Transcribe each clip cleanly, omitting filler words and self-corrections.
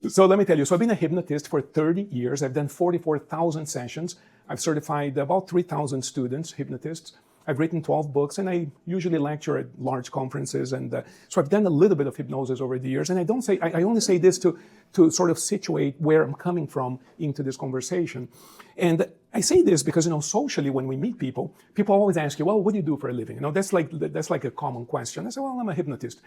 So let me tell you, so I've been a hypnotist for 30 years. I've done 44,000 sessions. I've certified about 3,000 students, hypnotists. I've written 12 books, and I usually lecture at large conferences. And so I've done a little bit of hypnosis over the years. And I only say this to sort of situate where I'm coming from into this conversation. And I say this because, socially, when we meet people always ask you, well, what do you do for a living? That's like a common question. I say, well, I'm a hypnotist.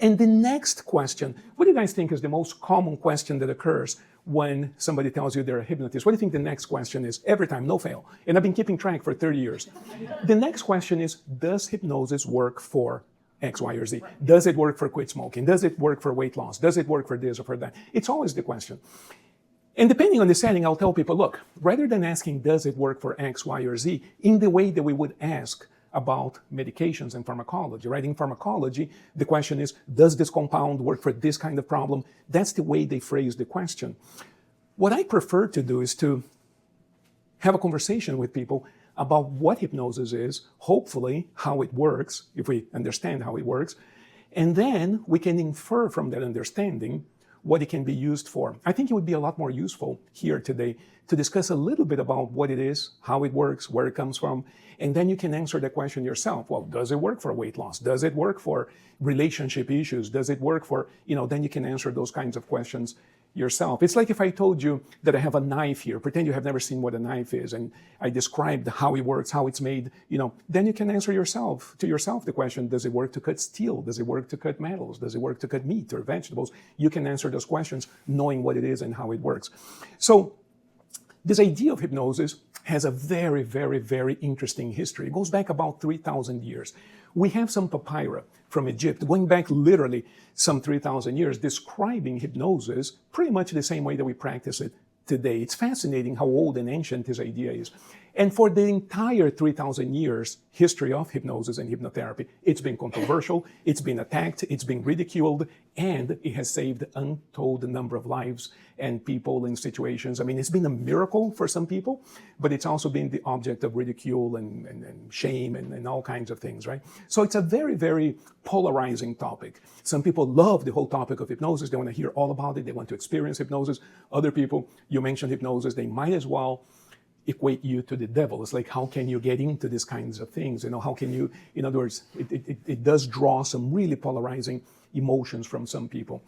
And the next question, what do you guys think is the most common question that occurs when somebody tells you they're a hypnotist? What do you think the next question is? Every time, no fail. And I've been keeping track for 30 years. The next question is, does hypnosis work for X, Y, or Z? Does it work for quit smoking? Does it work for weight loss? Does it work for this or for that? It's always the question. And depending on the setting, I'll tell people, look, rather than asking, does it work for X, Y, or Z, in the way that we would ask about medications and pharmacology, right? In pharmacology, the question is, does this compound work for this kind of problem? That's the way they phrase the question. What I prefer to do is to have a conversation with people about what hypnosis is, hopefully how it works, if we understand how it works, and then we can infer from that understanding what it can be used for. I think it would be a lot more useful here today to discuss a little bit about what it is, how it works, where it comes from, and then you can answer the question yourself. Well, does it work for weight loss? Does it work for relationship issues? Does it work for, then you can answer those kinds of questions yourself. It's like if I told you that I have a knife here, pretend you have never seen what a knife is, and I described how it works, how it's made, then you can answer to yourself the question, does it work to cut steel? Does it work to cut metals? Does it work to cut meat or vegetables? You can answer those questions knowing what it is and how it works. So this idea of hypnosis has a very, very, very interesting history. It goes back about 3,000 years. We have some papyri from Egypt, going back literally some 3,000 years, describing hypnosis pretty much the same way that we practice it today. It's fascinating how old and ancient this idea is. And for the entire 3,000 years history of hypnosis and hypnotherapy, it's been controversial, it's been attacked, it's been ridiculed, and it has saved untold number of lives and people in situations. I mean, it's been a miracle for some people, but it's also been the object of ridicule and shame and all kinds of things, right? So it's a very, very polarizing topic. Some people love the whole topic of hypnosis. They want to hear all about it. They want to experience hypnosis. Other people, you mentioned hypnosis, they might as well equate you to the devil. It's like, how can you get into these kinds of things? How can you, in other words, it does draw some really polarizing emotions from some people.